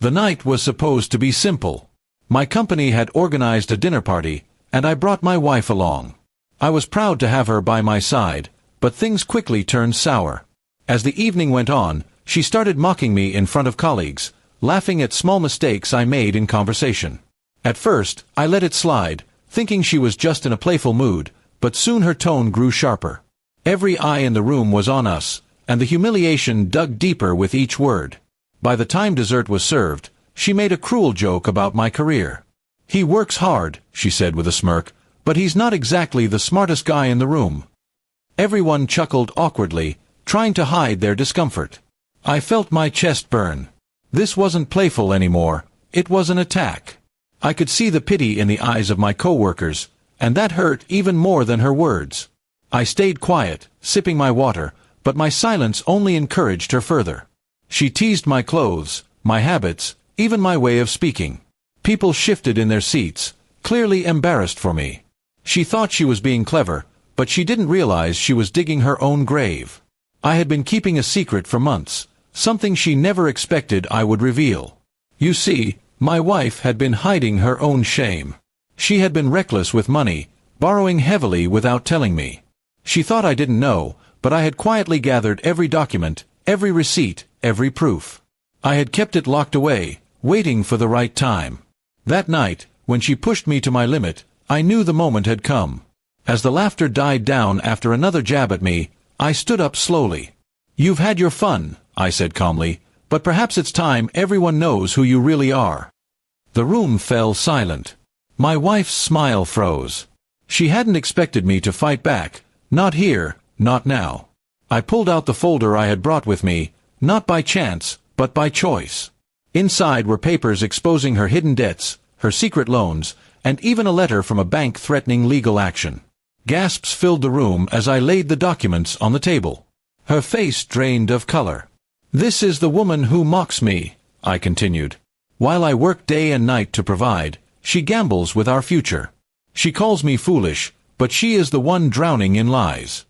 The night was supposed to be simple. My company had organized a dinner party, and I brought my wife along. I was proud to have her by my side, but things quickly turned sour. As the evening went on, she started mocking me in front of colleagues, laughing at small mistakes I made in conversation. At first, I let it slide, thinking she was just in a playful mood, but soon her tone grew sharper. Every eye in the room was on us, and the humiliation dug deeper with each word. By the time dessert was served, she made a cruel joke about my career. "He works hard," she said with a smirk, "but he's not exactly the smartest guy in the room." Everyone chuckled awkwardly, trying to hide their discomfort. I felt my chest burn. This wasn't playful anymore, it was an attack. I could see the pity in the eyes of my co-workers, and that hurt even more than her words. I stayed quiet, sipping my water, but my silence only encouraged her further. She teased my clothes, my habits, even my way of speaking. People shifted in their seats, clearly embarrassed for me. She thought she was being clever, but she didn't realize she was digging her own grave. I had been keeping a secret for months, something she never expected I would reveal. You see, my wife had been hiding her own shame. She had been reckless with money, borrowing heavily without telling me. She thought I didn't know, but I had quietly gathered every document, every receipt, every proof. I had kept it locked away, waiting for the right time. That night, when she pushed me to my limit, I knew the moment had come. As the laughter died down after another jab at me, I stood up slowly. "You've had your fun," I said calmly, "but perhaps it's time everyone knows who you really are." The room fell silent. My wife's smile froze. She hadn't expected me to fight back. Not here, not now. I pulled out the folder I had brought with me, not by chance, but by choice. Inside were papers exposing her hidden debts, her secret loans, and even a letter from a bank threatening legal action. Gasps filled the room as I laid the documents on the table. Her face drained of color. "This is the woman who mocks me," I continued. "While I work day and night to provide, she gambles with our future. She calls me foolish, but she is the one drowning in lies."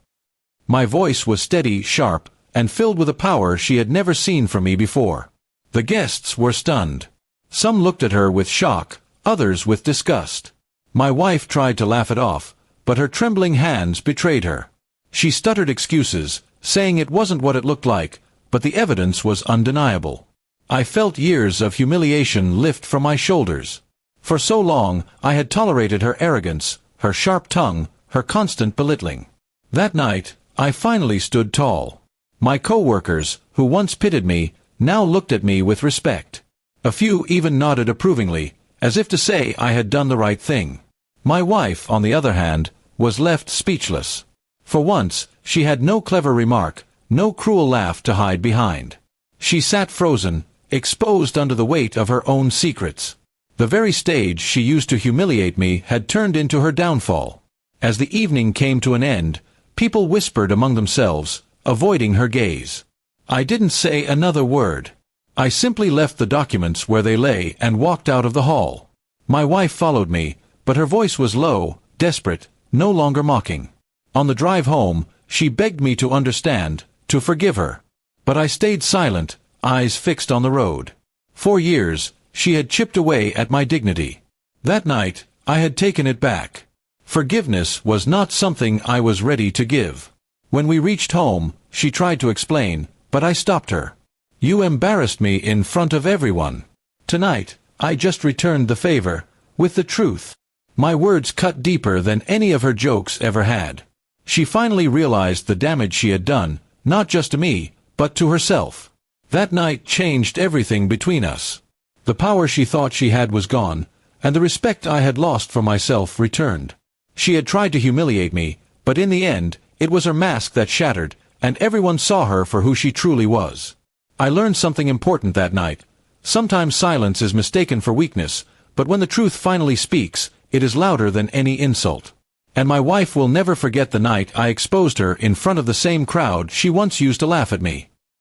My voice was steady, sharp, and filled with a power she had never seen from me before. The guests were stunned. Some looked at her with shock, others with disgust. My wife tried to laugh it off, but her trembling hands betrayed her. She stuttered excuses, saying it wasn't what it looked like, but the evidence was undeniable. I felt years of humiliation lift from my shoulders. For so long, I had tolerated her arrogance, her sharp tongue, her constant belittling. That night, I finally stood tall. My co-workers, who once pitied me, now looked at me with respect. A few even nodded approvingly, as if to say I had done the right thing. My wife, on the other hand, was left speechless. For once, she had no clever remark, no cruel laugh to hide behind. She sat frozen, exposed under the weight of her own secrets. The very stage she used to humiliate me had turned into her downfall. As the evening came to an end, people whispered among themselves, avoiding her gaze. I didn't say another word. I simply left the documents where they lay and walked out of the hall. My wife followed me, but her voice was low, desperate, no longer mocking. On the drive home, she begged me to understand, to forgive her. But I stayed silent, eyes fixed on the road. For years, she had chipped away at my dignity. That night, I had taken it back. Forgiveness was not something I was ready to give. When we reached home, she tried to explain, but I stopped her. "You embarrassed me in front of everyone. Tonight, I just returned the favor, with the truth." My words cut deeper than any of her jokes ever had. She finally realized the damage she had done, not just to me, but to herself. That night changed everything between us. The power she thought she had was gone, and the respect I had lost for myself returned. She had tried to humiliate me, but in the end, it was her mask that shattered, and everyone saw her for who she truly was. I learned something important that night. Sometimes silence is mistaken for weakness, but when the truth finally speaks, it is louder than any insult. And my wife will never forget the night I exposed her in front of the same crowd she once used to laugh at me.